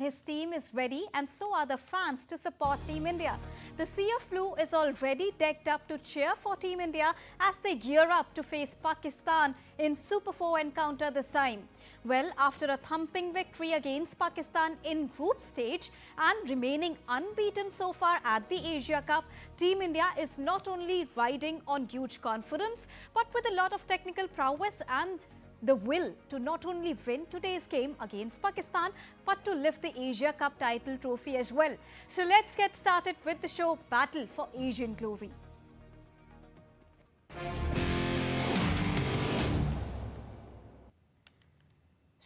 his team is ready and so are the fans to support Team India. The Sea of Blue is already decked up to cheer for Team India as they gear up to face Pakistan in Super 4 encounter this time. Well, after a thumping victory against Pakistan in group stage and remaining unbeaten so far at the Asia Cup, Team India is not only riding on huge confidence but with a lot of technical prowess and the will to not only win today's game against Pakistan but to lift the Asia Cup title trophy as well. So let's get started with the show Battle for Asian Glory.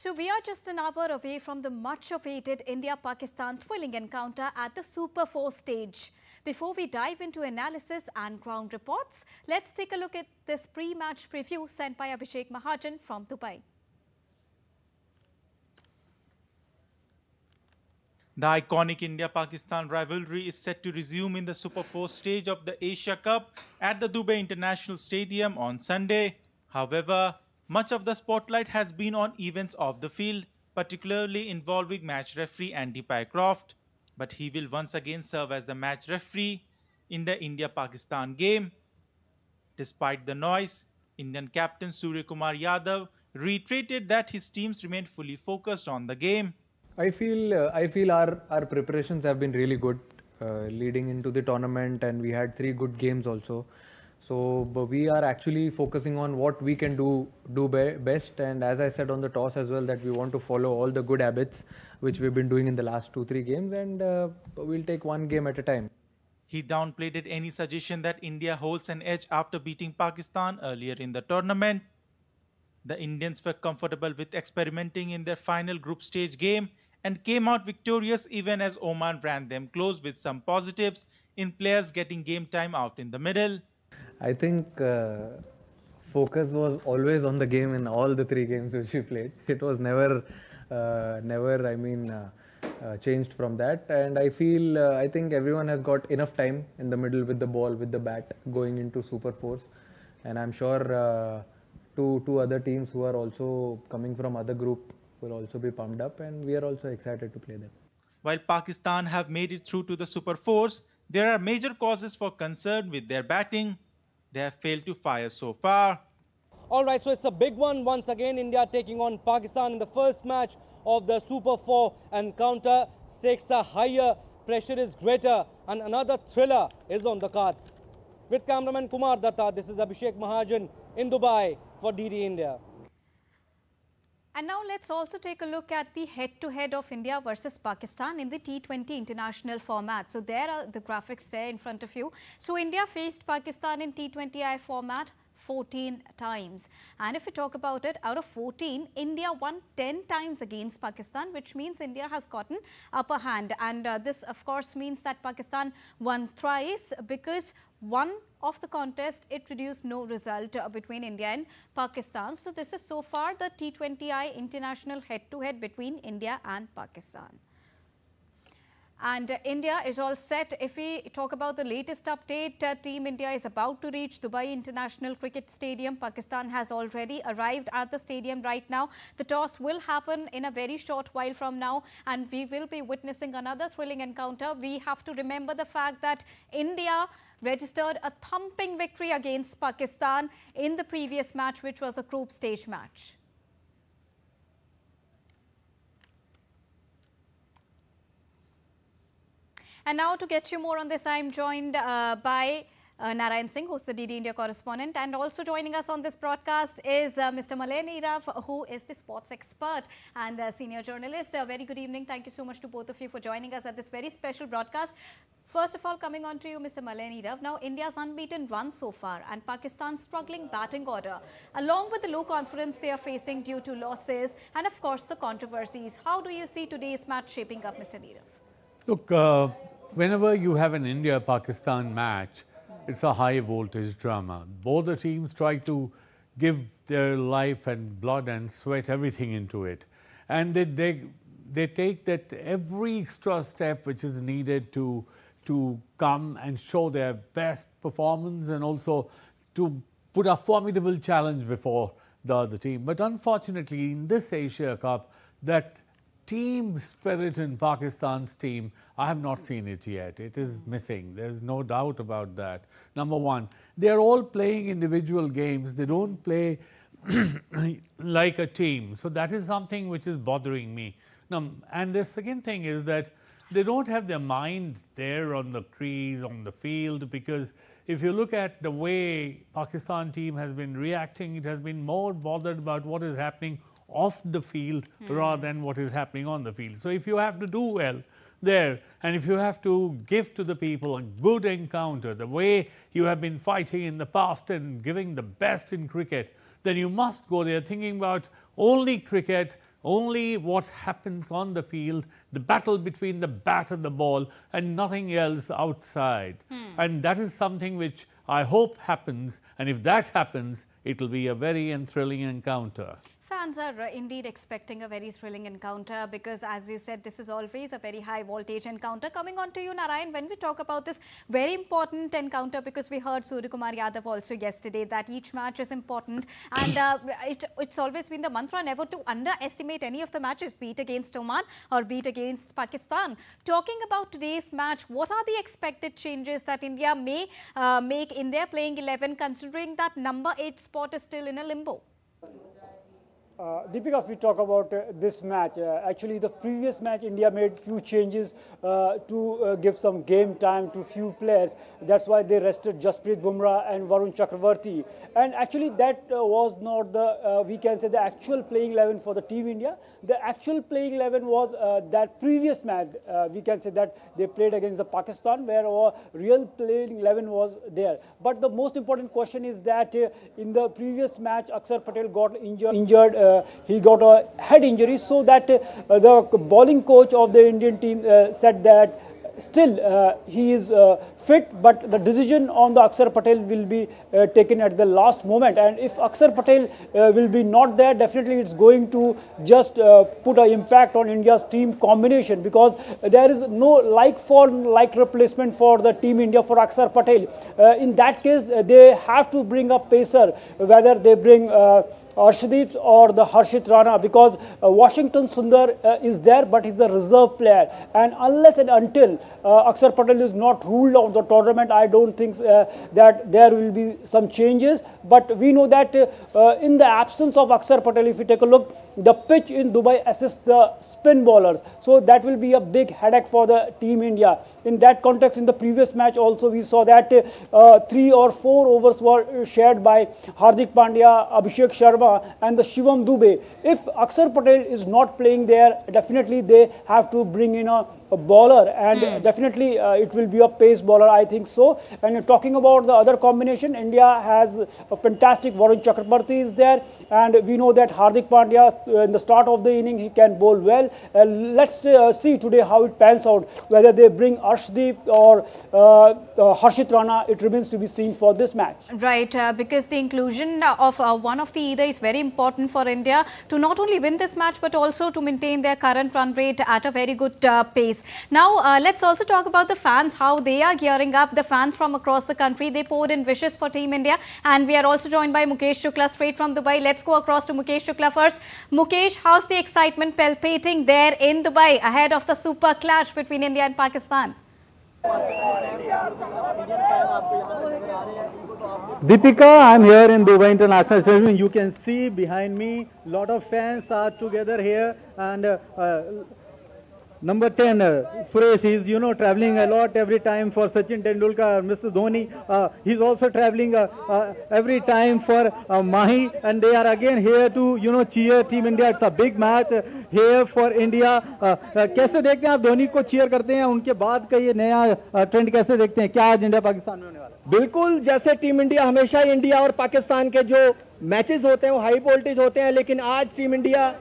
So we are just an hour away from the much-awaited India-Pakistan thrilling encounter at the Super 4 stage. Before we dive into analysis and ground reports, let's take a look at this pre-match preview sent by Abhishek Mahajan from Dubai. The iconic India-Pakistan rivalry is set to resume in the Super 4 stage of the Asia Cup at the Dubai International Stadium on Sunday. However, much of the spotlight has been on events off the field, particularly involving match referee Andy Pycroft. But he will once again serve as the match referee in the India-Pakistan game. Despite the noise, Indian captain Suryakumar Yadav reiterated that his teams remain fully focused on the game. I feel our preparations have been really good leading into the tournament, and we had 3 good games also. So but we are actually focusing on what we can do best, and as I said on the toss as well, that we want to follow all the good habits which we've been doing in the last 2-3 games, and we'll take one game at a time. He downplayed any suggestion that India holds an edge after beating Pakistan earlier in the tournament. The Indians were comfortable with experimenting in their final group stage game and came out victorious even as Oman ran them close with some positives in players getting game time out in the middle. I think focus was always on the game in all the 3 games which we played. It was never changed from that, and I think everyone has got enough time in the middle with the ball, with the bat, going into Super 4s, and I'm sure two other teams who are also coming from other group will also be pumped up, and we are also excited to play them. While Pakistan have made it through to the Super 4s, there are major causes for concern with their batting. They have failed to fire so far. All right, so it's a big one. Once again, India taking on Pakistan in the first match of the Super 4 encounter. Stakes are higher, pressure is greater, and another thriller is on the cards. With cameraman Kumar Datta, this is Abhishek Mahajan in Dubai for DD India. And now let's also take a look at the head-to-head of India versus Pakistan in the T20 international format. So there are the graphics there in front of you. So India faced Pakistan in T20I format 14 times. And if we talk about it, out of 14, India won 10 times against Pakistan, which means India has gotten upper hand. And this, of course, means that Pakistan won thrice because one of the contest, it produced no result between India and Pakistan. So this is so far the T20I international head-to-head between India and Pakistan. And India is all set. If we talk about the latest update, Team India is about to reach Dubai International Cricket Stadium. Pakistan has already arrived at the stadium right now. The toss will happen in a very short while from now, and we will be witnessing another thrilling encounter. We have to remember the fact that India registered a thumping victory against Pakistan in the previous match, which was a group stage match. And now to get you more on this, I'm joined by Narayan Singh, who's the DD India correspondent, and also joining us on this broadcast is Mr. Yadav, who is the sports expert and senior journalist. Very good evening. Thank you so much to both of you for joining us at this very special broadcast. First of all, coming on to you, Mr. Yadav. Now, India's unbeaten run so far and Pakistan's struggling batting order, along with the low confidence they are facing due to losses and, of course, the controversies. How do you see today's match shaping up, Mr. Yadav? Look, whenever you have an India-Pakistan match, it's a high-voltage drama. Both the teams try to give their life and blood and sweat, everything into it. And they take that every extra step which is needed to come and show their best performance and also to put a formidable challenge before the other team. But unfortunately, in this Asia Cup, that team spirit in Pakistan's team, I have not seen it yet. It is missing. There's no doubt about that. Number one, they are all playing individual games. They don't play like a team. So that is something which is bothering me. Now, and the second thing is that they don't have their mind there on the crease, on the field, because if you look at the way Pakistan team has been reacting, it has been more bothered about what is happening off the field rather than what is happening on the field. So if you have to do well there, and if you have to give to the people a good encounter, the way you have been fighting in the past and giving the best in cricket, then you must go there thinking about only cricket, only what happens on the field, the battle between the bat and the ball, and nothing else outside. And that is something which I hope happens, and if that happens, it will be a very thrilling encounter. Fans are indeed expecting a very thrilling encounter because, as you said, this is always a very high voltage encounter. Coming on to you, Narayan, when we talk about this very important encounter, because we heard Suryakumar Yadav also yesterday that each match is important, and it's always been the mantra never to underestimate any of the matches, be it against Oman or be it against Pakistan. Talking about today's match, what are the expected changes that India may make in their playing 11, considering that number 8 spot is still in a limbo? Deepika, if we talk about this match, actually the previous match India made few changes to give some game time to few players. That's why they rested Jasprit Bumrah and Varun Chakravarti. And actually that was not the, we can say, the actual playing 11 for the Team India. The actual playing 11 was that previous match. We can say that they played against the Pakistan, where our real playing 11 was there. But the most important question is that in the previous match, Akshar Patel got injured. He got a head injury, so that the bowling coach of the Indian team said that still he is fit, but the decision on the Akshar Patel will be taken at the last moment. And if Akshar Patel will be not there, definitely it's going to just put an impact on India's team combination, because there is no like replacement for the Team India for Akshar Patel. In that case, they have to bring a pacer, whether they bring Arshdeep or the Harshit Rana, because Washington Sundar is there, but he's a reserve player, and unless and until Akshar Patel is not ruled of the tournament, I don't think that there will be some changes. But we know that in the absence of Akshar Patel, if you take a look, the pitch in Dubai assists the spin bowlers, so that will be a big headache for the Team India. In that context, in the previous match also we saw that 3 or 4 overs were shared by Hardik Pandya, Abhishek Sharma and the Shivam Dube. If Akshar Patel is not playing there, definitely they have to bring in a bowler, and definitely it will be a pace bowler, I think so. And talking about the other combination, India has a fantastic Varun Chakravarti is there, and we know that Hardik Pandya in the start of the inning he can bowl well. Let's see today how it pans out, whether they bring Arshdeep or Harshit Rana. It remains to be seen for this match. Right, because the inclusion of one of the either is very important for India to not only win this match but also to maintain their current run rate at a very good pace. Now, let's also talk about the fans, how they are gearing up. The fans from across the country, they poured in wishes for Team India, and we are also joined by Mukesh Shukla straight from Dubai. Let's go across to Mukesh Shukla first. Mukesh, how's the excitement palpating there in Dubai ahead of the super clash between India and Pakistan? Deepika, I'm here in Dubai International Stadium. You can see behind me, a lot of fans are together here, and number 10, Suresh, he's, traveling a lot every time for Sachin Tendulkar, Mr. Dhoni. He's also traveling every time for Mahi, and they are again here to, cheer Team India. It's a big match here for India. कैसे देखते हैं आप धोनी को cheer करते हैं, उनके बाद का ये नया ट्रेंड कैसे देखते हैं, क्या आज इंडिया पाकिस्तान में होने वाला है? बिल्कुल, जैसे टीम इंडिया हमेशा इंडिया और पाकिस्तान के जो मैचेस होते हैं वो हाई वोल्टेज होते हैं, लेकिन आज टीम इंडिया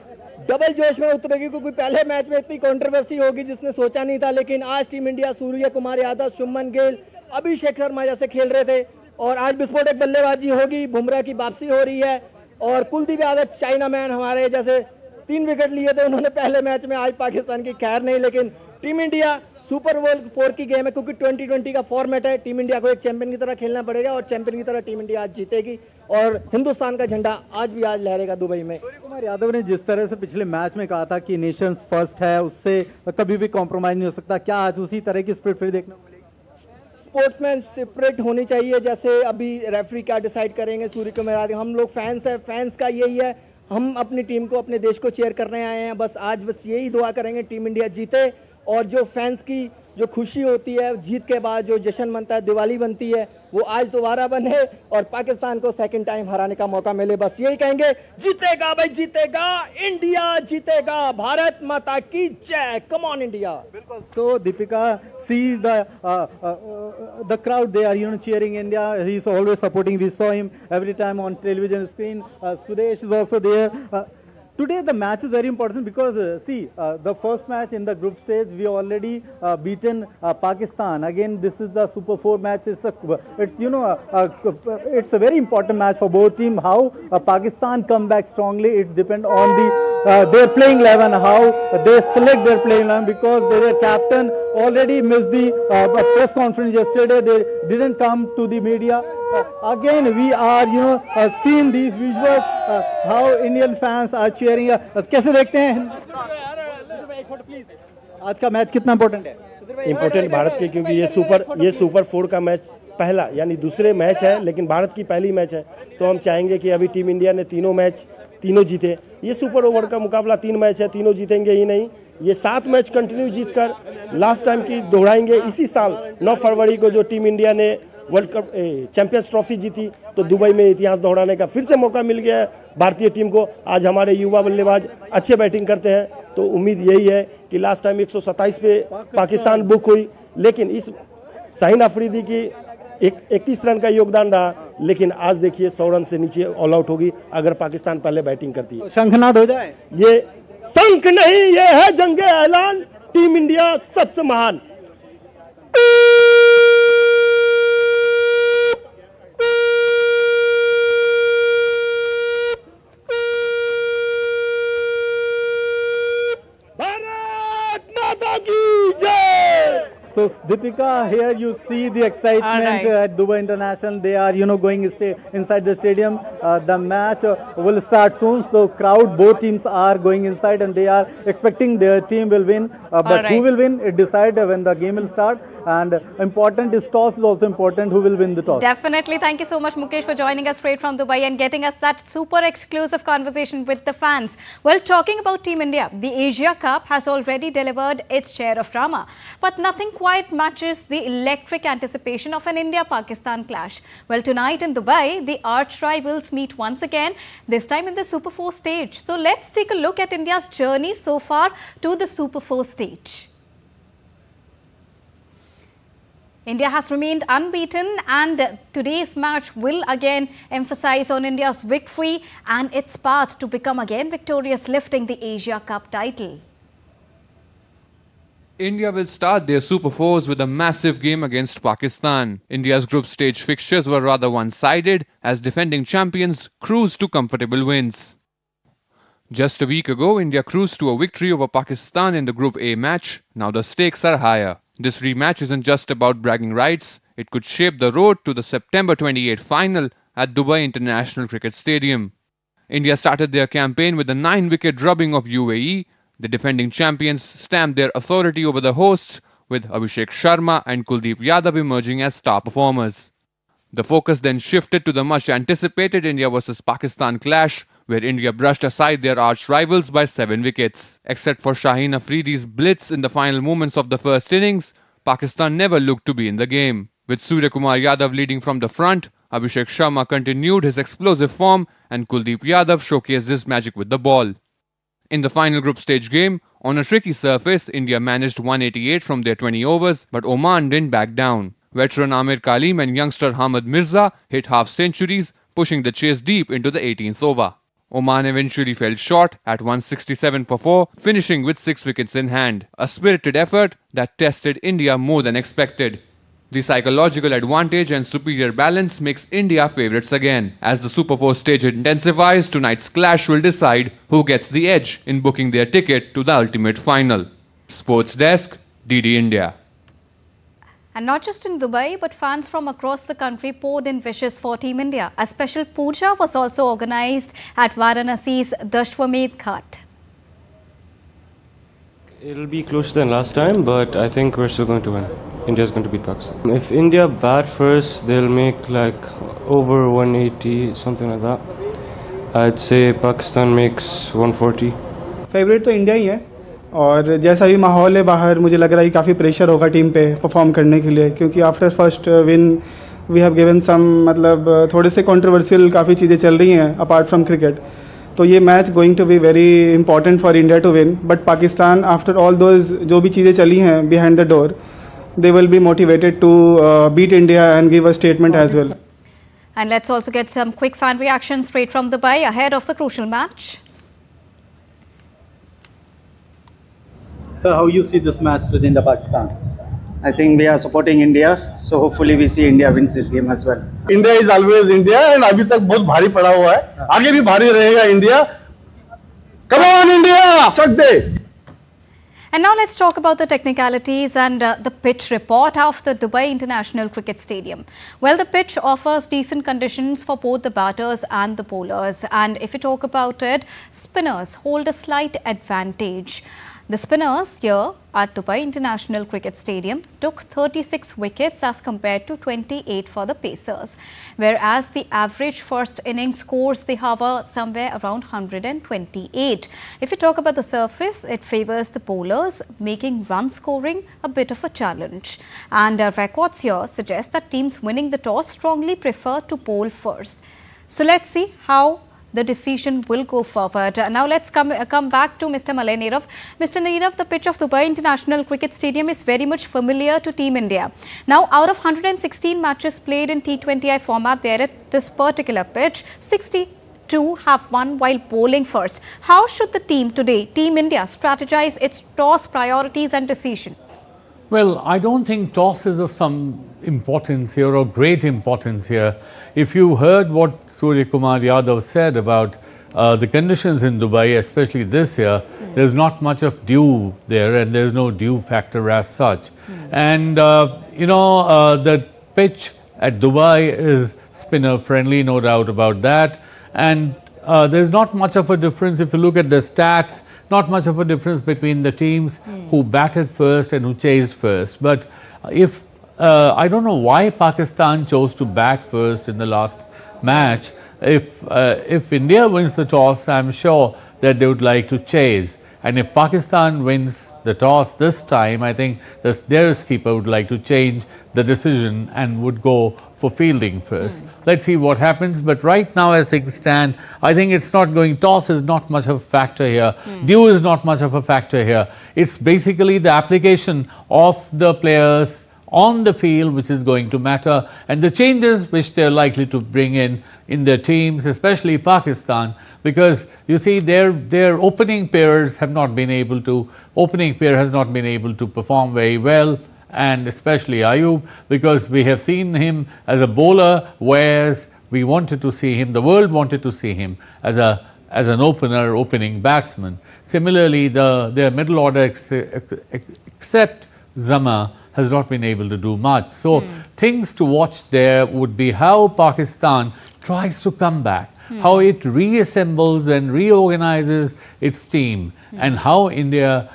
डबल जोश में उतरेगी, क्योंकि पहले मैच में इतनी कंट्रोवर्सी होगी जिसने सोचा नहीं था, लेकिन आज टीम इंडिया सूर्यकुमार यादव, शुभमन गिल, अभिषेक शर्मा जैसे खेल रहे थे, और आज विस्फोटक बल्लेबाजी होगी, बुमराह की वापसी हो रही है, और कुलदीप यादव, चाइना मैन हमारे जैसे 3 विकेट लिए थे उन्होंने पहले मैच में, आज पाकिस्तान की खैर नहीं। लेकिन टीम इंडिया सुपर ओवर 4 की गेम है, क्योंकि 2020 का फॉर्मेट है। टीम इंडिया को एक चैंपियन की तरह खेलना पड़ेगा और चैंपियन की तरह टीम इंडिया आज जीतेगी और हिंदुस्तान का झंडा आज लहरेगा दुबई में। सूर्यकुमार यादव ने जिस तरह से पिछले मैच में कहा था कि नेशंस फर्स्ट है, उससे कभी भी कॉम्प्रोमाइज नहीं हो सकता, क्या आज उसी तरह की स्पिरिट फिर देखने को मिलेगी? स्पोर्ट्समैन स्पिरिट होनी चाहिए, जैसे अभी रेफरी क्या डिसाइड करेंगे सूर्यकुमार यादव। हम लोग फैंस हैं, फैंस का यही है, हम अपनी टीम को, अपने देश को चेयर करने आए हैं। बस आज बस यही दुआ करेंगे टीम इंडिया जीते और जो फैंस की जो खुशी होती है जीत के बाद, जो जश्न मनता है, दिवाली बनती है, वो आज दोबारा बने और पाकिस्तान को सेकंड टाइम हराने का मौका मिले। बस यही कहेंगे, जीतेगा भाई जीतेगा, इंडिया जीतेगा, भारत माता की जय, come on India. So Deepika sees the crowd, they are cheering India. He is always supporting. We saw him every time on television screen. Suresh is also there. Today the match is very important because the first match in the group stage we already beaten Pakistan. Again, this is the Super 4 match. It's a very important match for both teams. How Pakistan come back strongly, it's depend on their playing 11, how they select their playing 11, because their captain already missed the press conference yesterday. They didn't come to the media. Again, we are seeing these visuals, how Indian fans are cheering. कैसे देखते हैं आज का match, कितना important है? Important Bharat के, क्योंकि ये सुपर 4 का मैच पहला यानी दूसरे मैच है, लेकिन भारत की पहली मैच है। तो हम चाहेंगे कि अभी टीम इंडिया ने तीनों जीते। ये सुपर ओवर का मुकाबला 3 मैच है, तीनों जीतेंगे ही नहीं, ये 7 मैच कंटिन्यू जीतकर लास्ट टाइम की दोहराएंगे। इसी साल 9 फरवरी को जो टीम इंडिया ने वर्ल्ड कप चैंपियंस ट्रॉफी जीती, तो दुबई में इतिहास दोहराने का फिर से मौका मिल गया है भारतीय टीम को। आज हमारे युवा बल्लेबाज अच्छे बैटिंग करते हैं, तो उम्मीद यही है कि लास्ट टाइम 127 पे पाकिस्तान बुक हुई, लेकिन इस शाहीन अफरीदी की 31 रन का योगदान रहा, लेकिन आज देखिए 100 रन से नीचे ऑल आउट होगी अगर पाकिस्तान पहले बैटिंग करती है। शंखनाद हो जाए। ये शंख नहीं, ये है जंगे ऐलान, टीम इंडिया सबसे महान। So Deepika, here you see the excitement at Dubai International. They are, going inside the stadium. The match will start soon. So crowd, both teams are going inside and they are expecting their team will win. But who will win? It decides when the game will start. And important is toss is also important. Who will win the toss? Definitely. Thank you so much, Mukesh, for joining us straight from Dubai and getting us that super exclusive conversation with the fans. Well, talking about Team India, the Asia Cup has already delivered its share of drama. But nothing quite matches the electric anticipation of an India-Pakistan clash. Well, tonight in Dubai, the arch rivals meet once again, this time in the Super 4 stage. So let's take a look at India's journey so far to the Super 4 stage. India has remained unbeaten and today's match will again emphasize on India's victory and its path to become again victorious, lifting the Asia Cup title. India will start their Super 4s with a massive game against Pakistan. India's group stage fixtures were rather one-sided as defending champions cruised to comfortable wins. Just a week ago, India cruised to a victory over Pakistan in the Group A match. Now the stakes are higher. This rematch isn't just about bragging rights. It could shape the road to the September 28 final at Dubai International Cricket Stadium. India started their campaign with a 9-wicket drubbing of UAE. The defending champions stamped their authority over the hosts, with Abhishek Sharma and Kuldeep Yadav emerging as star performers. The focus then shifted to the much-anticipated India vs Pakistan clash, where India brushed aside their arch rivals by 7 wickets. Except for Shaheen Afridi's blitz in the final moments of the first innings, Pakistan never looked to be in the game. With Suryakumar Yadav leading from the front, Abhishek Sharma continued his explosive form and Kuldeep Yadav showcased his magic with the ball. In the final group stage game, on a tricky surface, India managed 188 from their 20 overs, but Oman didn't back down. Veteran Amir Kalim and youngster Hamad Mirza hit half-centuries, pushing the chase deep into the 18th over. Oman eventually fell short at 167 for 4, finishing with 6 wickets in hand. A spirited effort that tested India more than expected. The psychological advantage and superior balance makes India favourites again. As the Super 4 stage intensifies, tonight's clash will decide who gets the edge in booking their ticket to the ultimate final. Sports Desk, DD India. And not just in Dubai, but fans from across the country poured in wishes for Team India. A special puja was also organised at Varanasi's Dashwamedh Ghat. It'll be closer than last time, but I think we're still going to win. India's going to beat Pakistan. If India bat first, they'll make like over 180, something like that. I'd say Pakistan makes 140. Favourite तो India ही है और जैसा भी माहौल है बाहर मुझे लग रहा है कि काफ़ी प्रेशर होगा टीम पे परफॉर्म करने के लिए क्योंकि after first win we have given some मतलब थोड़े से कंट्रोवर्शियल काफ़ी चीज़ें चल रही हैं अपार्ट फ्रॉम क्रिकेट तो ये match going to be very important for India to win but Pakistan after all those जो भी चीज़ें चली हैं behind the door they will be motivated to beat India and give a statement as well. And let's also get some quick fan reactions straight from Dubai ahead of the crucial match. So how you see this match with India-Pakistan? I think we are supporting India, so hopefully we see India wins this game as well. India is always India and अभी तक बहुत भारी पड़ा हुआ है आगे भी भारी रहेगा India. Come on India! Chuck day! And now let's talk about the technicalities and the pitch report of the Dubai International Cricket Stadium. Well, the pitch offers decent conditions for both the batters and the bowlers. And if we talk about it, spinners hold a slight advantage. The spinners here at Dubai International Cricket Stadium took 36 wickets as compared to 28 for the Pacers, whereas the average first innings scores they hover somewhere around 128. If you talk about the surface, it favours the bowlers, making run scoring a bit of a challenge. And records here suggest that teams winning the toss strongly prefer to bowl first. So let's see how the decision will go forward. Now let's come back to Mr. Malay Nirav. Mr. Nirav, the pitch of Dubai International Cricket Stadium is very much familiar to Team India. Now, out of 116 matches played in T20I format there at this particular pitch, 62 have won while bowling first. How should the team today, Team India, strategize its toss priorities and decision? Well, I don't think toss is of some importance here or great importance here. If you heard what Suryakumar Yadav said about the conditions in Dubai, especially this year, there's not much of dew there and there's no dew factor as such. And, the pitch at Dubai is spinner friendly, no doubt about that. And there's not much of a difference if you look at the stats, not much of a difference between the teams who batted first and who chased first. But if I don't know why Pakistan chose to bat first in the last match. If India wins the toss, I'm sure that they would like to chase. And if Pakistan wins the toss this time, I think their skipper would like to change the decision and would go for fielding first. Let's see what happens. But right now, as things stand, I think it's not going. Toss is not much of a factor here. Dew is not much of a factor here. It's basically the application of the players on the field which is going to matter, and the changes which they're likely to bring in their teams, especially Pakistan, because you see their opening pairs have not been able to, opening pair has not been able to perform very well, and especially Ayub, because we have seen him as a bowler, whereas we wanted to see him, the world wanted to see him as an opener, opening batsman. Similarly, their middle order except Zama has not been able to do much. So things to watch there would be how Pakistan tries to come back, how it reassembles and reorganizes its team, and how India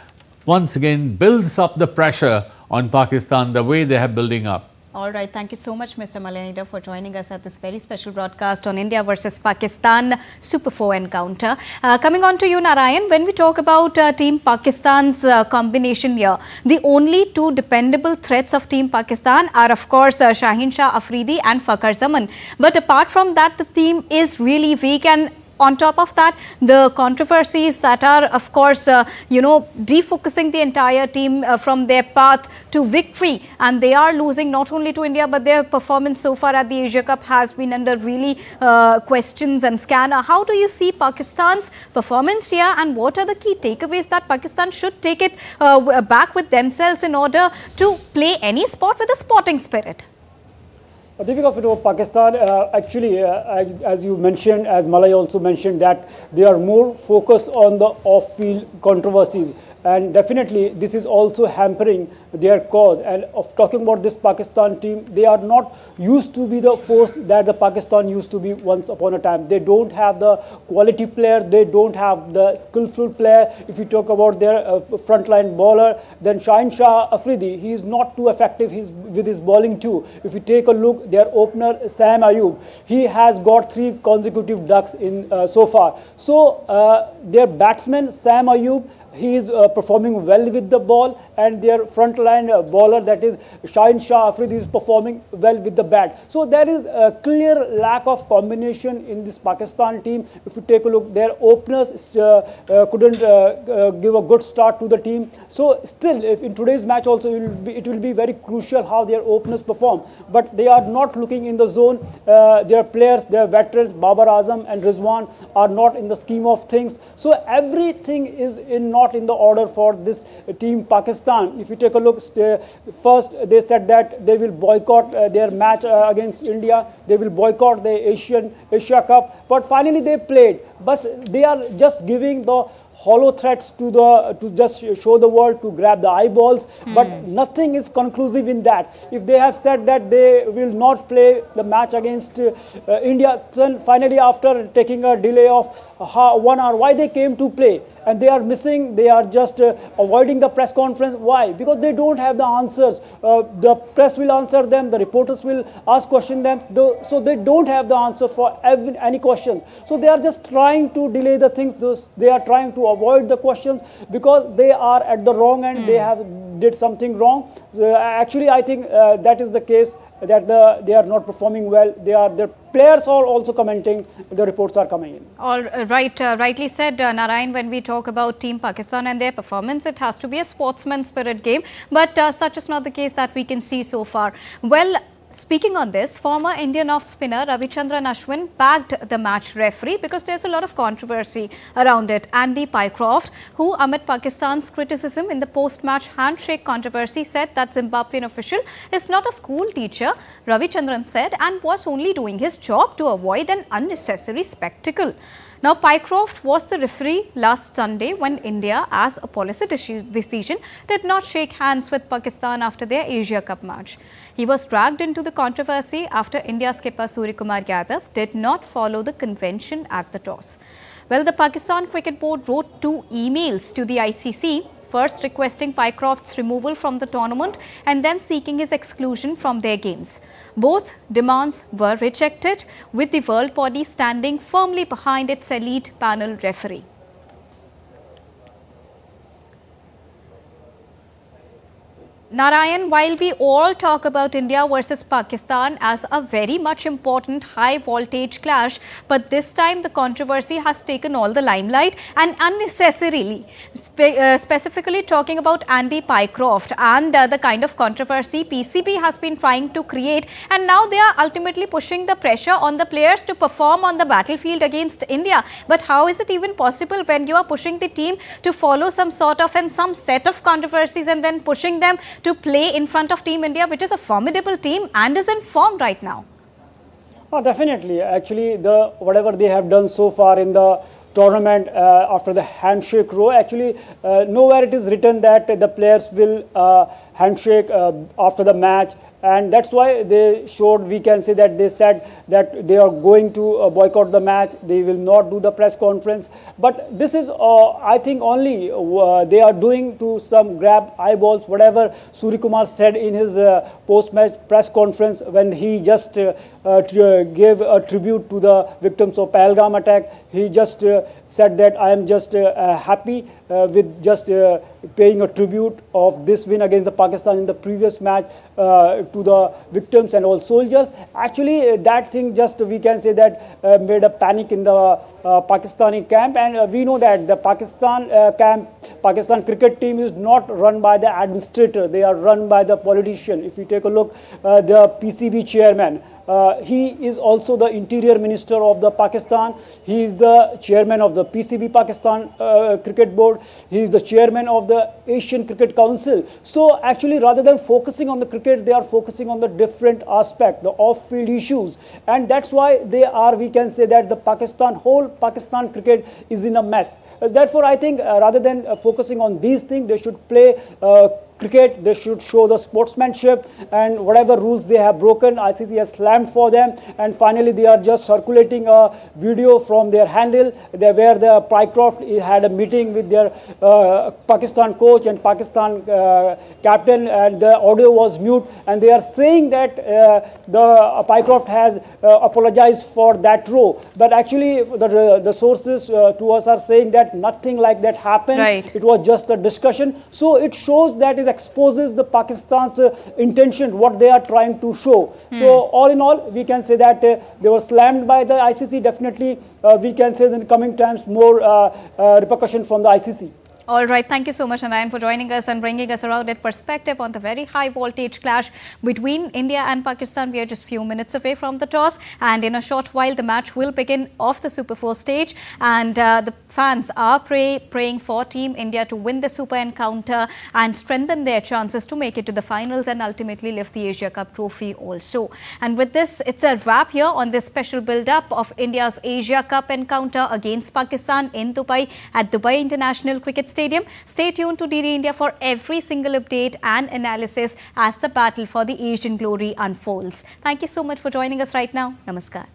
once again builds up the pressure on Pakistan the way they have building up. All right. Thank you so much, Mr. Malay Nirav, for joining us at this very special broadcast on India versus Pakistan Super 4 encounter. Coming on to you, Narayan, when we talk about Team Pakistan's combination here, the only two dependable threats of Team Pakistan are, of course, Shaheen Shah Afridi and Babar Azam. But apart from that, the team is really weak, and On top of that, the controversies that are, of course, defocusing the entire team from their path to victory, and they are losing not only to India, but their performance so far at the Asia Cup has been under really questions and scan. How do you see Pakistan's performance here, and what are the key takeaways that Pakistan should take it back with themselves in order to play any sport with a sporting spirit? Deepika, Pakistan, actually, as you mentioned, as Malay also mentioned, that they are more focused on the off-field controversies. And definitely, this is also hampering their cause. And of talking about this Pakistan team, they are not used to be the force that the Pakistan used to be once upon a time. They don't have the quality player. They don't have the skillful player. If you talk about their frontline bowler, then Shaheen Shah Afridi, he is not too effective with his bowling too. If you take a look, their opener Sam Ayub, he has got 3 consecutive ducks in so far. So their batsman Sam Ayub, he is performing well with the ball, and their frontline bowler, that is Shaheen Shah Afridi, is performing well with the bat. So there is a clear lack of combination in this Pakistan team. If you take a look, their openers couldn't give a good start to the team. So still, if in today's match also, it will be very crucial how their openers perform. But they are not looking in the zone. Their players, their veterans, Babar Azam and Rizwan, are not in the scheme of things. So everything is not in the order for this team Pakistan. If you take a look, first they said that they will boycott their match against India. They will boycott the Asia Cup. But finally they played. But they are just giving the hollow threats to just show the world, to grab the eyeballs, but nothing is conclusive in that. If they have said that they will not play the match against India, then finally after taking a delay of 1 hour, why they came to play? And they are missing, they are just avoiding the press conference. Why? Because they don't have the answers. The press will answer them, the reporters will question them, so they don't have the answer for any questions. So they are just trying to delay the things. They are trying to avoid the questions because they are at the wrong end. They have did something wrong. Actually, I think that is the case, that they are not performing well. Their players are also commenting. The reports are coming in. All right, rightly said, Narayan. When we talk about Team Pakistan and their performance, it has to be a sportsman spirit game. But such is not the case that we can see so far. Well, speaking on this, former Indian off-spinner Ravichandran Ashwin bagged the match referee because there's a lot of controversy around it. Andy Pycroft, who amid Pakistan's criticism in the post-match handshake controversy, said that Zimbabwean official is not a school teacher, Ravichandran said, and was only doing his job to avoid an unnecessary spectacle. Now, Pycroft was the referee last Sunday when India, as a policy decision, did not shake hands with Pakistan after their Asia Cup match. He was dragged into the controversy after India skipper Suryakumar Yadav did not follow the convention at the toss. Well, the Pakistan Cricket Board wrote 2 emails to the ICC, first requesting Pycroft's removal from the tournament and then seeking his exclusion from their games. Both demands were rejected, with the world body standing firmly behind its elite panel referee. Narayan, while we all talk about India versus Pakistan as a very much important high voltage clash, but this time the controversy has taken all the limelight and unnecessarily, specifically talking about Andy Pycroft and the kind of controversy PCB has been trying to create, and now they are ultimately pushing the pressure on the players to perform on the battlefield against India. But how is it even possible when you are pushing the team to follow some sort of some set of controversies and then pushing them to play in front of Team India, which is a formidable team and is in form right now? Oh, definitely. Actually, whatever they have done so far in the tournament after the handshake row, actually nowhere it is written that the players will handshake after the match. And that's why they showed, we can say that they said that they are going to boycott the match. They will not do the press conference. But this is, I think, only they are doing to some grab eyeballs, whatever Suryakumar said in his post-match press conference when he just gave a tribute to the victims of Pahalgam attack. He just said that I am just happy with just paying a tribute of this win against the Pakistan in the previous match to the victims and all soldiers. Actually, that thing just, we can say that made a panic in the Pakistani camp, and we know that the Pakistan cricket team is not run by the administrator, they are run by the politician. If you take a look, the PCB chairman, he is also the interior minister of the Pakistan. He is the chairman of the PCB Pakistan cricket board. He is the chairman of the Asian Cricket Council. So actually, rather than focusing on the cricket, they are focusing on the different aspect, the off-field issues, and that's why they are, we can say that the whole Pakistan cricket is in a mess. Therefore, I think rather than focusing on these things, they should play cricket, they should show the sportsmanship, and whatever rules they have broken, ICC has slammed for them. And finally, they are just circulating a video from their handle where the Pycroft had a meeting with their Pakistan coach and Pakistan captain, and the audio was mute, and they are saying that the Pycroft has apologized for that row. But actually, the sources to us are saying that nothing like that happened. Right. It was just a discussion. So it shows that it exposes the Pakistan's intention, what they are trying to show. So all in all, we can say that they were slammed by the ICC. Definitely, we can say in the coming times more repercussion from the ICC. All right, thank you so much, Narayan, for joining us and bringing us around that perspective on the very high voltage clash between India and Pakistan. We are just few minutes away from the toss, and in a short while the match will begin off the Super 4 stage, and the fans are praying for Team India to win the Super Encounter and strengthen their chances to make it to the finals and ultimately lift the Asia Cup trophy also. And with this, it's a wrap here on this special build-up of India's Asia Cup Encounter against Pakistan in Dubai at Dubai International Cricket Stadium. Stay tuned to DD India for every single update and analysis as the battle for the Asian glory unfolds. Thank you so much for joining us right now. Namaskar.